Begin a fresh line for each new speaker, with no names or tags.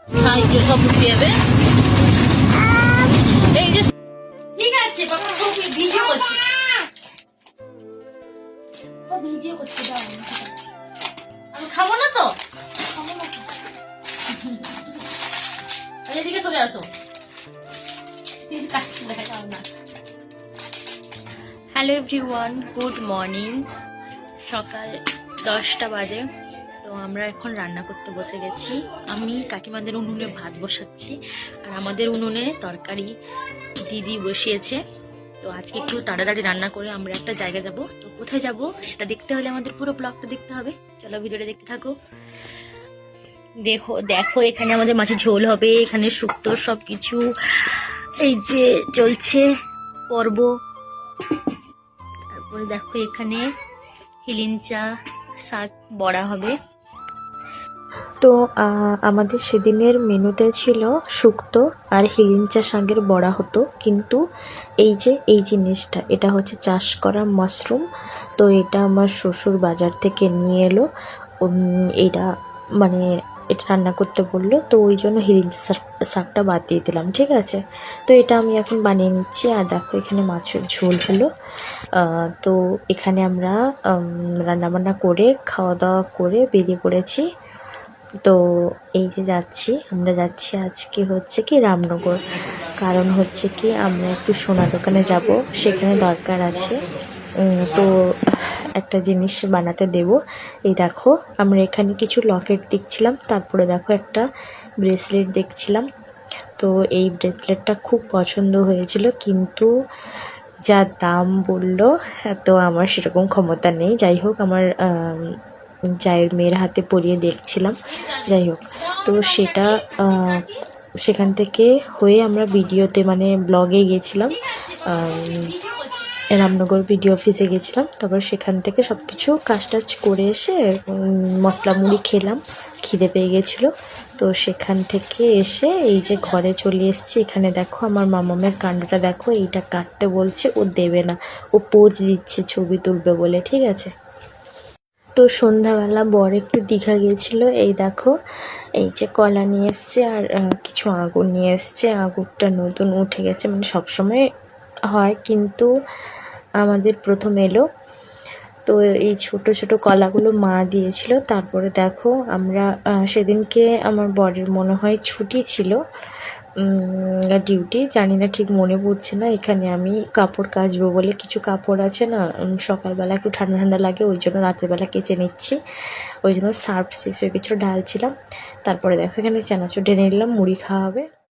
সাহায্য সব বুঝিয়ে যাবে। এই যে ঠিক আছে বাবা, তোকে ভিডিও করছি, ও ভিডিও করছি, দাও আমি খাবো না তো, খাবো না তো। এদিকে চলে আসো, হ্যালো এভরিওয়ান, গুড মর্নিং। সকাল 10টা বাজে। তো আমরা এখন রান্না করতে বসে গেছি। আমি কাকিমাদের উনুনে ভাত বসাচ্ছি, আর আমাদের উনুনে তরকারি দিদি বসিয়েছে। তো আজকে একটু তাড়াতাড়ি রান্না করে আমরা একটা জায়গা যাব। তো কোথায় যাব সেটা দেখতে হলে আমাদের পুরো ব্লগটা দেখতে হবে। চলো ভিডিওটা দেখতে থাকো। দেখো দেখো, এখানে আমাদের মাছের ঝোল হবে, এখানে শুক্তো সব কিছু এই যে চলছে পর্ব। তারপরে দেখো এখানে হিলিঞ্চা শাক বড়া হবে।
তো আমাদের সেদিনের মেনুতে ছিল শুক্তো আর হিলিঞ্চা শাকের বড়া হতো, কিন্তু এই জিনিসটা এটা হচ্ছে চাষ করা মাশরুম। তো এটা আমার শ্বশুর বাজার থেকে নিয়ে এলো। এটা মানে এটা রান্না করতে বললো, তো ওই জন্য হিলিঞ্চা শাকটা বাদ দিয়ে দিলাম, ঠিক আছে। তো এটা আমি এখন বানিয়ে নিচ্ছি। আর দেখো এখানে মাছের ঝোল হলো। তো এখানে আমরা রান্নাবান্না করে খাওয়া দাওয়া করে বেরিয়ে পড়েছি। তো এই যে আমরা যাচ্ছি আজকে হচ্ছে কি রামনগর, কারণ হচ্ছে কি আমরা একটু সোনা দোকানে যাব, সেখানে দরকার আছে। তো একটা জিনিস বানাতে দেব। এই দেখো আমরা এখানে কিছু লকেট দেখছিলাম, তারপরে দেখো একটা ব্রেসলেট দেখছিলাম। তো এই ব্রেসলেটটা খুব পছন্দ হয়েছিল, কিন্তু যা দাম বললো, তো আমার সেরকম ক্ষমতা নেই। যাই হোক, আমার জায়ের মেয়ের হাতে পরিয়ে দেখছিলাম। যাই হোক, তো সেটা সেখান থেকে হয়ে আমরা ভিডিওতে মানে ব্লগে গেছিলাম, রামনগর ভিডিও অফিসে গেছিলাম। তারপর সেখান থেকে সব কিছু কাজ টাজ করে এসে মশলা মুড়ি খেলাম, খিদে পেয়ে গেছিলো। তো সেখান থেকে এসে এই যে ঘরে চলে এসেছি। এখানে দেখো আমার মামামের কাণ্ডটা দেখো, এইটা কাটতে বলছে, ও দেবে না, ও পোজ দিচ্ছে ছবি তুলবে বলে, ঠিক আছে। তো সন্ধ্যাবেলা বর একটু দীঘা গিয়েছিল। এই দেখো এই যে কলা নিয়ে এসছে আর কিছু আঙুর নিয়ে এসছে। আঙুরটা নতুন উঠে গেছে, মানে সবসময় হয়, কিন্তু আমাদের প্রথম এলো। তো এই ছোট ছোট কলাগুলো মা দিয়েছিল। তারপরে দেখো আমরা সেদিনকে আমার বরের মনে হয় ছুটি ছিল, ডিউটি, জানি না, ঠিক মনে পড়ছে না। এখানে আমি কাপড় কাচবো বলে কিছু কাপড় আছে না, সকালবেলা একটু ঠান্ডা ঠান্ডা লাগে, ওই জন্য রাত্রেবেলা কেচে নিচ্ছি। ওই জন্য সার্ফ শেষ হয়ে কিছু ঢালছিলাম। তারপরে দেখো এখানে চানাচুর ঢেলে নিলাম, মুড়ি খাওয়া হবে।